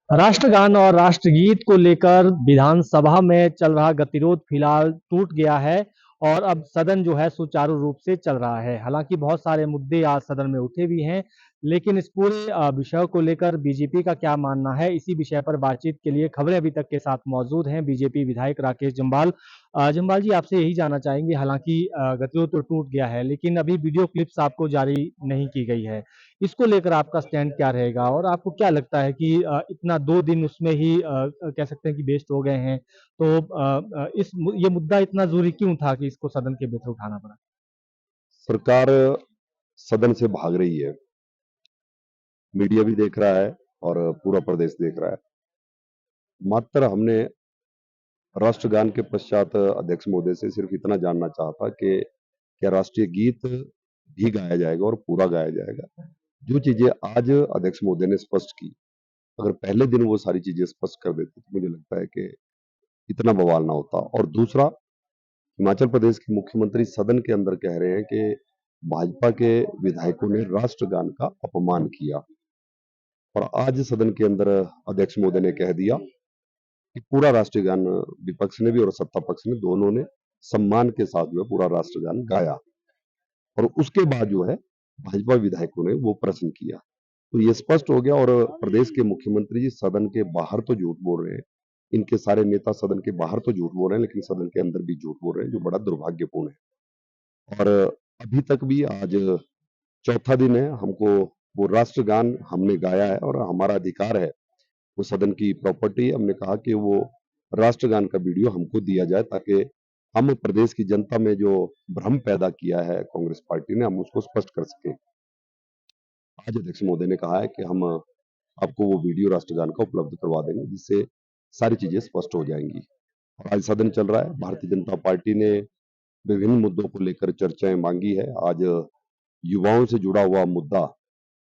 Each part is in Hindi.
राष्ट्रगान और राष्ट्रगीत को लेकर विधानसभा में चल रहा गतिरोध फिलहाल टूट गया है और अब सदन जो है सुचारू रूप से चल रहा है। हालांकि बहुत सारे मुद्दे आज सदन में उठे भी हैं, लेकिन इस पूरे विषय को लेकर बीजेपी का क्या मानना है, इसी विषय पर बातचीत के लिए खबरें अभी तक के साथ मौजूद हैं बीजेपी विधायक राकेश जम्वाल। जम्वाल जी, आपसे यही जानना चाहेंगे। हालांकि गतिरोध तो टूट गया है, लेकिन अभी वीडियो क्लिप्स आपको जारी नहीं की गई है। इसको लेकर आपका स्टैंड क्या रहेगा और आपको क्या लगता है कि इतना 2 दिन उसमें ही कह सकते हैं कि वेस्ट हो गए हैं, तो ये मुद्दा इतना ज़रूरी क्यों था कि इसको सदन के भीतर उठाना पड़ा? सरकार सदन से भाग रही है। मीडिया भी देख रहा है और पूरा प्रदेश देख रहा है। मात्र हमने राष्ट्रगान के पश्चात अध्यक्ष महोदय से सिर्फ इतना जानना चाहा था कि क्या राष्ट्रीय गीत भी गाया जाएगा और पूरा गाया जाएगा। जो चीजें आज अध्यक्ष महोदय ने स्पष्ट की, अगर पहले दिन वो सारी चीजें स्पष्ट कर देते तो मुझे लगता है कि इतना बवाल ना होता। और दूसरा, हिमाचल प्रदेश के मुख्यमंत्री सदन के अंदर कह रहे हैं कि भाजपा के विधायकों ने राष्ट्रगान का अपमान किया। और आज सदन के अंदर अध्यक्ष महोदय ने कह दिया कि पूरा राष्ट्रगान विपक्ष ने भी और सत्ता पक्ष ने दोनों ने सम्मान के साथ जो है पूरा राष्ट्रगान गाया। और उसके बाद जो है भाजपा विधायकों ने वो प्रश्न किया, तो ये स्पष्ट हो गया। और प्रदेश के मुख्यमंत्री जी सदन के बाहर तो झूठ बोल रहे हैं, इनके सारे नेता सदन के बाहर तो झूठ बोल रहे हैं, लेकिन सदन के अंदर भी झूठ बोल रहे हैं, जो बड़ा दुर्भाग्यपूर्ण है। और अभी तक भी आज चौथा दिन है, हमको वो राष्ट्रगान हमने गाया है और हमारा अधिकार है, वो सदन की प्रॉपर्टी है। हमने कहा कि वो राष्ट्रगान का वीडियो हमको दिया जाए ताकि हम प्रदेश की जनता में जो भ्रम पैदा किया है कांग्रेस पार्टी ने, हम उसको स्पष्ट कर सके। आज अध्यक्ष महोदय ने कहा है कि हम आपको वो वीडियो राष्ट्रगान का उपलब्ध करवा देंगे, जिससे सारी चीजें स्पष्ट हो जाएंगी। और आज सदन चल रहा है। भारतीय जनता पार्टी ने विभिन्न मुद्दों को लेकर चर्चाएं मांगी है। आज युवाओं से जुड़ा हुआ मुद्दा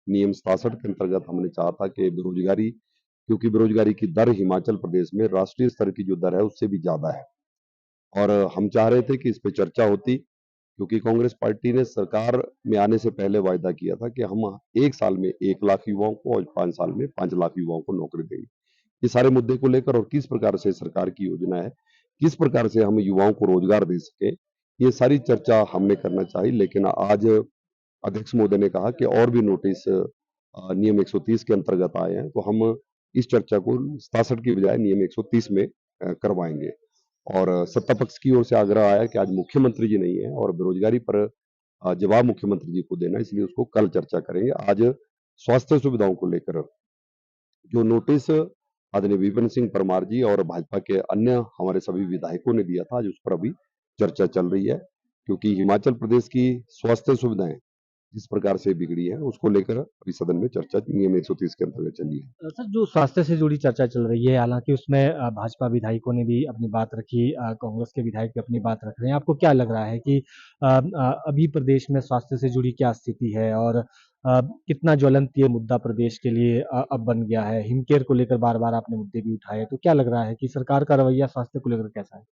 नियम 67 के अंतर्गत हमने चाहा था कि बेरोजगारी, क्योंकि बेरोजगारी की दर हिमाचल प्रदेश में राष्ट्रीय स्तर की जो दर है उससे भी ज्यादा है, और हम चाह रहे थे कि इस पे चर्चा होती, क्योंकि कांग्रेस पार्टी ने सरकार में आने से पहले वायदा किया था कि हम 1 साल में 1 लाख युवाओं को और 5 साल में 5 लाख युवाओं को नौकरी देंगे। ये सारे मुद्दे को लेकर और किस प्रकार से सरकार की योजना है, किस प्रकार से हम युवाओं को रोजगार दे सके, ये सारी चर्चा हमने करना चाहिए। लेकिन आज अध्यक्ष महोदय ने कहा कि और भी नोटिस नियम 130 के अंतर्गत आए हैं, तो हम इस चर्चा को 67 की बजाय नियम 130 में करवाएंगे। और सत्ता पक्ष की ओर से आग्रह आया कि आज मुख्यमंत्री जी नहीं है और बेरोजगारी पर जवाब मुख्यमंत्री जी को देना है, इसलिए उसको कल चर्चा करेंगे। आज स्वास्थ्य सुविधाओं को लेकर जो नोटिस आदरणीय विपिन सिंह परमार जी और भाजपा के अन्य हमारे सभी विधायकों ने दिया था, आज उस पर अभी चर्चा चल रही है, क्योंकि हिमाचल प्रदेश की स्वास्थ्य सुविधाएं जिस प्रकार से बिगड़ी है, उसको लेकर अभी सदन में चर्चा नियम 130 के अंतर्गत चली है। सर, जो स्वास्थ्य से जुड़ी चर्चा चल रही है, हालांकि उसमें भाजपा विधायकों ने भी अपनी बात रखी, कांग्रेस के विधायक भी अपनी बात रख रहे हैं। आपको क्या लग रहा है कि अभी प्रदेश में स्वास्थ्य से जुड़ी क्या स्थिति है और कितना ज्वलंत ये मुद्दा प्रदेश के लिए अब बन गया है? हिमकेयर को लेकर बार बार आपने मुद्दे भी उठाए, तो क्या लग रहा है कि सरकार का रवैया स्वास्थ्य को लेकर कैसा है?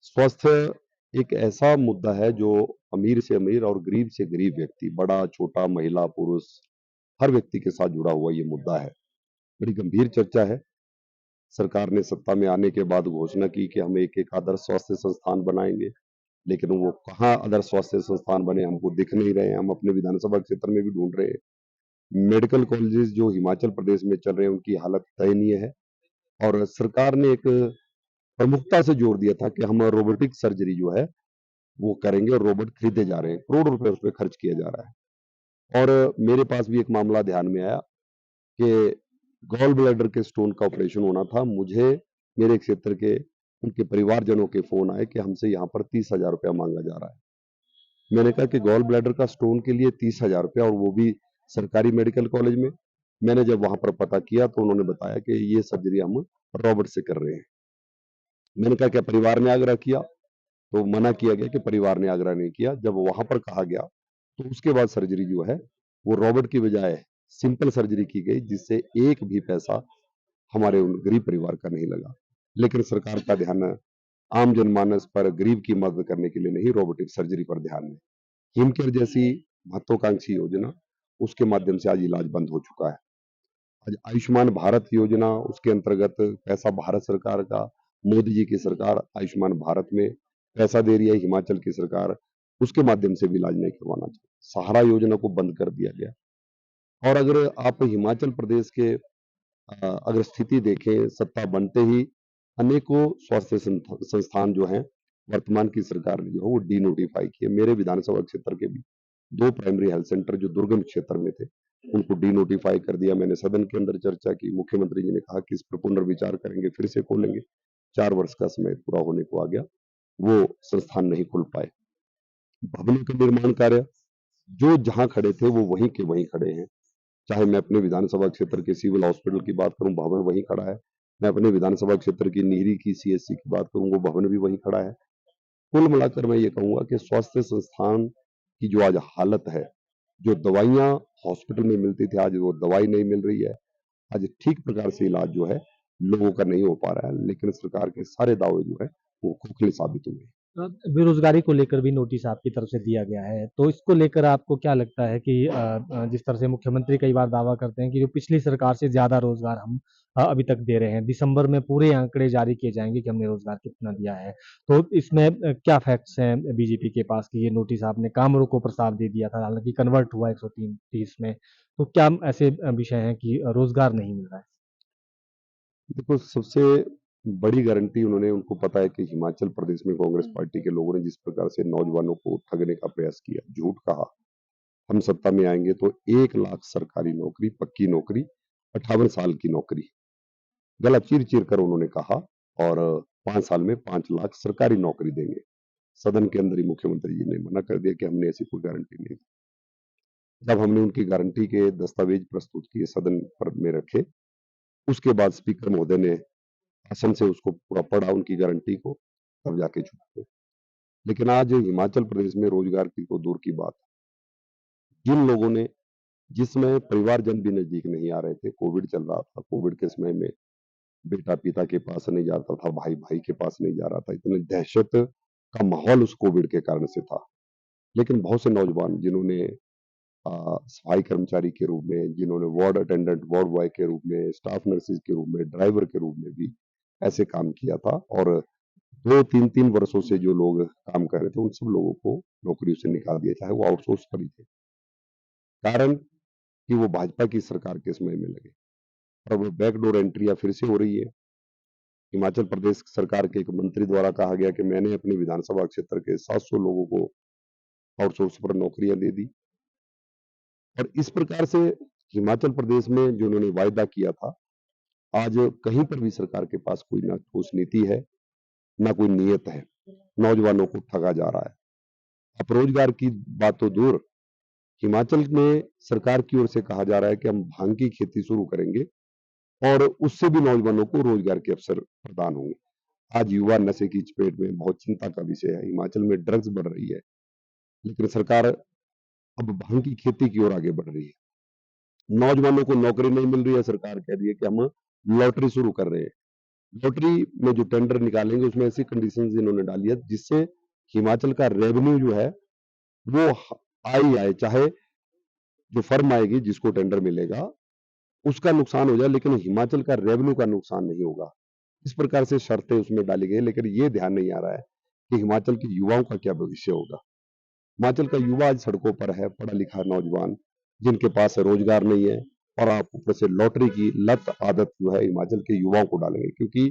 स्वास्थ्य एक ऐसा मुद्दा है जो अमीर से अमीर और गरीब से गरीब व्यक्ति, बड़ा छोटा, महिला पुरुष, हर व्यक्ति के साथ जुड़ा हुआ ये मुद्दा है। बड़ी गंभीर चर्चा है। सरकार ने सत्ता में आने के बाद घोषणा की कि हम एक एक आदर्श स्वास्थ्य संस्थान बनाएंगे, लेकिन वो कहाँ आदर्श स्वास्थ्य संस्थान बने हमको दिख नहीं रहे हैं। हम अपने विधानसभा क्षेत्र में भी ढूंढ रहे हैं। मेडिकल कॉलेजेस जो हिमाचल प्रदेश में चल रहे हैं उनकी हालत दयनीय है। और सरकार ने एक प्रमुखता से जोर दिया था कि हम रोबोटिक सर्जरी जो है वो करेंगे, और रोबोट खरीदे जा रहे हैं, करोड़ रुपए उस पे खर्च किया जा रहा है। और मेरे पास भी एक मामला ध्यान में आया कि गॉल ब्लैडर के स्टोन का ऑपरेशन होना था। मुझे मेरे क्षेत्र के उनके परिवारजनों के फोन आए कि हमसे यहाँ पर 30,000 रुपया मांगा जा रहा है। मैंने कहा कि गॉल ब्लैडर का स्टोन के लिए 30,000 रुपया, और वो भी सरकारी मेडिकल कॉलेज में। मैंने जब वहां पर पता किया तो उन्होंने बताया कि ये सर्जरी हम रॉबर्ट से कर रहे हैं। मैंने कहा क्या परिवार ने आग्रह किया? तो मना किया गया कि परिवार ने आग्रह नहीं किया। जब वहां पर कहा गया तो उसके बाद सर्जरी जो है वो रॉबर्ट की बजाय सिंपल सर्जरी की गई, जिससे एक भी पैसा हमारे उन गरीब परिवार का नहीं लगा। लेकिन सरकार का ध्यान आम जनमानस पर, गरीब की मदद करने के लिए नहीं, रोबोटिक सर्जरी पर ध्यान है। हिमकेयर जैसी महत्वाकांक्षी योजना, उसके माध्यम से आज इलाज बंद हो चुका है। आज आयुष्मान भारत योजना, उसके अंतर्गत पैसा भारत सरकार का, मोदी जी की सरकार आयुष्मान भारत में पैसा दे रही है, हिमाचल की सरकार उसके माध्यम से भी इलाज नहीं करवाना चाहिए। सहारा योजना को बंद कर दिया गया। और अगर आप हिमाचल प्रदेश के अगर स्थिति देखें, सत्ता बनते ही अनेकों स्वास्थ्य संस्थान जो हैं, वर्तमान की सरकार ने जो है वो डीनोटिफाई किए। मेरे विधानसभा क्षेत्र के भी 2 प्राइमरी हेल्थ सेंटर जो दुर्गम क्षेत्र में थे, उनको डीनोटिफाई कर दिया। मैंने सदन के अंदर चर्चा की, मुख्यमंत्री जी ने कहा कि इस पर पुनर्विचार करेंगे, फिर से खोलेंगे। 4 वर्ष का समय पूरा होने को आ गया, वो संस्थान नहीं खुल पाए। भवनों का निर्माण कार्य, जो जहाँ खड़े थे वो वहीं के वहीं खड़े हैं। चाहे मैं अपने विधानसभा क्षेत्र के सिविल हॉस्पिटल की बात करूं, भवन वहीं खड़ा है। मैं अपने विधानसभा क्षेत्र की नीरी की सीएचसी की बात करूं, वो भवन भी वहीं खड़ा है। कुल मिलाकर मैं ये कहूंगा कि स्वास्थ्य संस्थान की जो आज हालत है, जो दवाइयां हॉस्पिटल में मिलती थी, आज वो दवाई नहीं मिल रही है। आज ठीक प्रकार से इलाज जो है लोगों का नहीं हो पा रहा है, लेकिन सरकार के सारे दावे जो है वो खोखले साबित हुए। बेरोजगारी को लेकर भी नोटिस आपकी तरफ से दिया गया है, तो इसको लेकर आपको क्या लगता है कि जिस तरह से मुख्यमंत्री कई बार दावा करते हैं कि जो पिछली सरकार से ज़्यादा रोजगार हम अभी तक दे रहे हैं, दिसंबर में पूरे आंकड़े जारी किए जाएंगे कि हमने रोजगार कितना दिया है, तो इसमें क्या फैक्ट्स हैं बीजेपी के पास कि ये नोटिस आपने काम रोको प्रस्ताव दे दिया था, हालांकि कन्वर्ट हुआ 130 में, तो क्या ऐसे विषय हैं कि रोजगार नहीं मिल रहा है? देखो, सबसे बड़ी गारंटी उन्होंने, उनको पता है कि हिमाचल प्रदेश में कांग्रेस पार्टी के लोगों ने जिस प्रकार से नौजवानों को ठगने का प्रयास किया, झूठ कहा हम सत्ता में आएंगे तो 1 लाख सरकारी नौकरी, पक्की नौकरी, 58 साल की नौकरी, गला चीर चीर कर उन्होंने कहा। और 5 साल में 5 लाख सरकारी नौकरी देंगे। सदन के अंदर ही मुख्यमंत्री जी ने मना कर दिया कि हमने ऐसी कोई गारंटी नहीं दी। जब हमने उनकी गारंटी के दस्तावेज प्रस्तुत किए, सदन पर में रखे, उसके बाद स्पीकर महोदय ने आसन से उसको पूरा पढ़ा, उनकी गारंटी को, तब जाके चुप हुए। लेकिन आज हिमाचल प्रदेश में रोजगार की तो दूर की बात, जिन लोगों ने, जिसमें परिवारजन भी नजदीक नहीं आ रहे थे, कोविड चल रहा था, कोविड के समय में बेटा पिता के पास नहीं जाता था, भाई भाई के पास नहीं जा रहा था, इतनी दहशत का माहौल उस कोविड के कारण से था। लेकिन बहुत से नौजवान जिन्होंने सफाई कर्मचारी के रूप में, जिन्होंने वार्ड अटेंडेंट, वार्ड बॉय के रूप में, स्टाफ नर्सेज के रूप में, ड्राइवर के रूप में भी ऐसे काम किया था, और 2-3 वर्षों से जो लोग काम कर रहे थे, उन सब लोगों को नौकरियों से निकाल दिया, चाहे वो आउटसोर्स पर ही थे। कारण कि वो भाजपा की सरकार के समय में लगे। और अब बैकडोर एंट्रियां फिर से हो रही है। हिमाचल प्रदेश सरकार के एक मंत्री द्वारा कहा गया कि मैंने अपने विधानसभा क्षेत्र के 700 लोगों को आउटसोर्स पर नौकरियां दे दी। और इस प्रकार से हिमाचल प्रदेश में जो उन्होंने वायदा किया था, आज कहीं पर भी सरकार के पास कोई ना ठोस नीति है, ना कोई नियत है। नौजवानों को ठगा जा रहा है। अब रोजगार की बात तो दूर, हिमाचल में सरकार की ओर से कहा जा रहा है कि हम भांग की खेती शुरू करेंगे और उससे भी नौजवानों को रोजगार के अवसर प्रदान होंगे। आज युवा नशे की चपेट में, बहुत चिंता का विषय है। हिमाचल में ड्रग्स बढ़ रही है, लेकिन सरकार अब भांग की खेती की ओर आगे बढ़ रही है। नौजवानों को नौकरी नहीं मिल रही है, सरकार कह रही है कि हम लॉटरी शुरू कर रहे हैं। लॉटरी में जो टेंडर निकालेंगे उसमें ऐसी कंडीशंस इन्होंने डाली है जिससे हिमाचल का रेवेन्यू जो है वो आए ही आए, चाहे जो फर्म आएगी जिसको टेंडर मिलेगा उसका नुकसान हो जाए, लेकिन हिमाचल का रेवेन्यू का नुकसान नहीं होगा। इस प्रकार से शर्तें उसमें डाली गई, लेकिन ये ध्यान नहीं आ रहा है कि हिमाचल के युवाओं का क्या भविष्य होगा। हिमाचल का युवा आज सड़कों पर है, पढ़ा लिखा नौजवान, जिनके पास रोजगार नहीं है, और आप ऊपर से लॉटरी की लत आदत जो है हिमाचल के युवाओं को डालेंगे। क्योंकि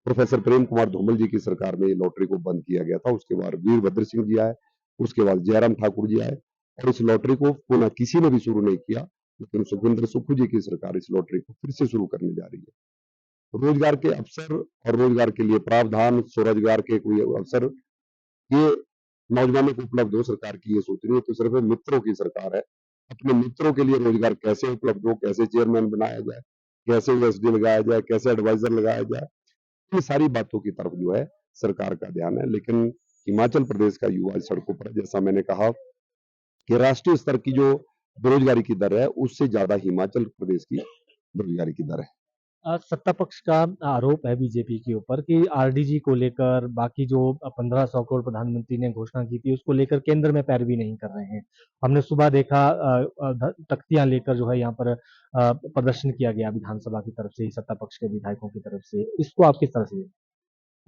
प्रोफेसर प्रेम कुमार धूमल जी की सरकार में ये लॉटरी को बंद किया गया था, उसके बाद वीरभद्र सिंह जी आए, उसके बाद जयराम ठाकुर जी आए, और इस लॉटरी को पुनः किसी ने भी शुरू नहीं किया। लेकिन सुखविंदर सुक्खू जी की सरकार इस लॉटरी को फिर से शुरू करने जा रही है। रोजगार के अवसर और रोजगार के लिए प्रावधान, स्वरोजगार के कोई अवसर, ये नौजवानों को उपलब्ध हो, सरकार की ये सोच रही है। तो सिर्फ मित्रों की सरकार है। अपने मित्रों के लिए रोजगार कैसे उपलब्ध हो, कैसे चेयरमैन बनाया जाए, कैसे यूएसडी लगाया जाए, कैसे एडवाइजर लगाया जाए, ये सारी बातों की तरफ जो है सरकार का ध्यान है। लेकिन हिमाचल प्रदेश का युवा सड़कों पर, जैसा मैंने कहा कि राष्ट्रीय स्तर की जो बेरोजगारी की दर है, उससे ज्यादा हिमाचल प्रदेश की बेरोजगारी की दर है। सत्ता पक्ष का आरोप है बीजेपी के ऊपर कि आरडीजी को लेकर बाकी जो 1500 करोड़ प्रधानमंत्री ने घोषणा की थी उसको लेकर केंद्र में पैरवी नहीं कर रहे हैं। हमने सुबह देखा तख्तियां लेकर जो है यहाँ पर प्रदर्शन किया गया विधानसभा की तरफ से ही, सत्ता पक्ष के विधायकों की तरफ से। इसको आप किस तरह से देखते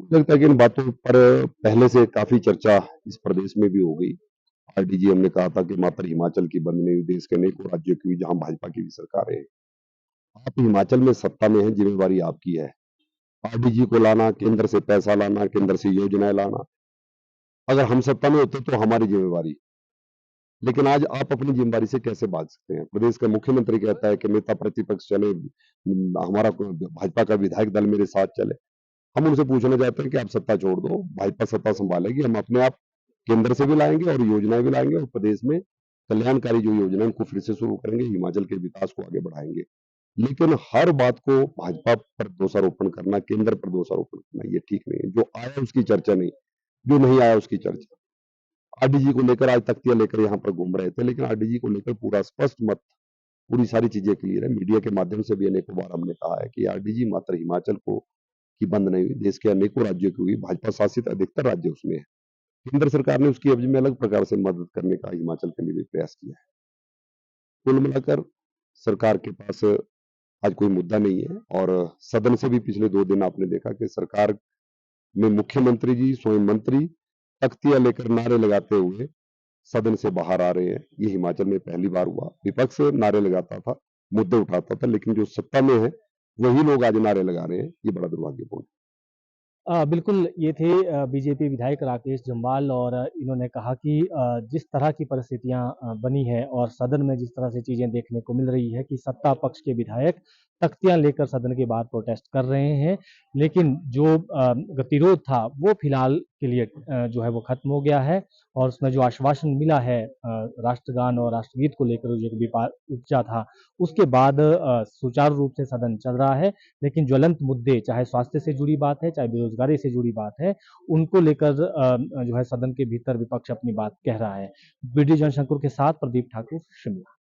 मुझे लगता है कि इन बातों पर पहले से काफी चर्चा इस प्रदेश में भी हो गई। आरडीजी हमने कहा था कि मात्र हिमाचल की बंद नहीं हुई, देश के अनेकों राज्यों की भी जहां भाजपा की भी सरकारें हैं। आप हिमाचल में सत्ता में हैं, जिम्मेवारी आपकी है। आरडीजी को लाना, केंद्र से पैसा लाना, केंद्र से योजनाएं लाना, अगर हम सत्ता में होते तो हमारी जिम्मेवारी। लेकिन आज आप अपनी जिम्मेदारी से कैसे भाग सकते हैं? प्रदेश का मुख्यमंत्री कहता है कि नेता प्रतिपक्ष चले, हमारा भाजपा का विधायक दल मेरे साथ चले। हम उनसे पूछना चाहते हैं कि आप सत्ता छोड़ दो, भाजपा सत्ता संभालेगी, हम अपने आप केंद्र से भी लाएंगे और योजनाएं भी लाएंगे और प्रदेश में कल्याणकारी जो योजना उनको फिर से शुरू करेंगे, हिमाचल के विकास को आगे बढ़ाएंगे। लेकिन हर बात को भाजपा पर दोषारोपण करना, केंद्र पर दोषारोपण करना, ये ठीक नहीं है। जो आया उसकी चर्चा नहीं, जो नहीं आया उसकी चर्चा। आरडीजी को लेकर आज तख्तियां लेकर यहाँ पर घूम रहे थे, लेकिन आरडीजी को लेकर पूरा स्पष्ट मत, पूरी सारी चीजें क्लियर है। मीडिया के माध्यम से भी अनेकों बार हमने कहा है कि आरडीजी मात्र हिमाचल को की बंद नहीं हुई, देश के अनेकों राज्यों की हुई, भाजपा शासित अधिकतर राज्य उसमें है। केंद्र सरकार ने उसकी अवधि में अलग प्रकार से मदद करने का हिमाचल के लिए भी प्रयास किया है। कुल मिलाकर सरकार के पास आज कोई मुद्दा नहीं है और सदन से भी पिछले 2 दिन आपने देखा कि सरकार में मुख्यमंत्री जी स्वयं मंत्री तख्तियां लेकर नारे लगाते हुए सदन से बाहर आ रहे हैं। ये हिमाचल में पहली बार हुआ। विपक्ष नारे लगाता था, मुद्दे उठाता था, लेकिन जो सत्ता में है वही लोग आज नारे लगा रहे हैं। ये बड़ा दुर्भाग्यपूर्ण है। बिल्कुल, ये थे बीजेपी विधायक राकेश जम्वाल और इन्होंने कहा कि जिस तरह की परिस्थितियां बनी है और सदन में जिस तरह से चीजें देखने को मिल रही है कि सत्ता पक्ष के विधायक तख्तियां लेकर सदन के बाहर प्रोटेस्ट कर रहे हैं, लेकिन जो गतिरोध था वो फिलहाल के लिए जो है वो खत्म हो गया है और उसमें जो आश्वासन मिला है राष्ट्रगान और राष्ट्रगीत को लेकर जो उपजा था, उसके बाद सुचारू रूप से सदन चल रहा है। लेकिन ज्वलंत मुद्दे, चाहे स्वास्थ्य से जुड़ी बात है, चाहे बेरोजगारी से जुड़ी बात है, उनको लेकर जो है सदन के भीतर विपक्ष अपनी बात कह रहा है। बीडी जनशंकुर के साथ प्रदीप ठाकुर, शिमला।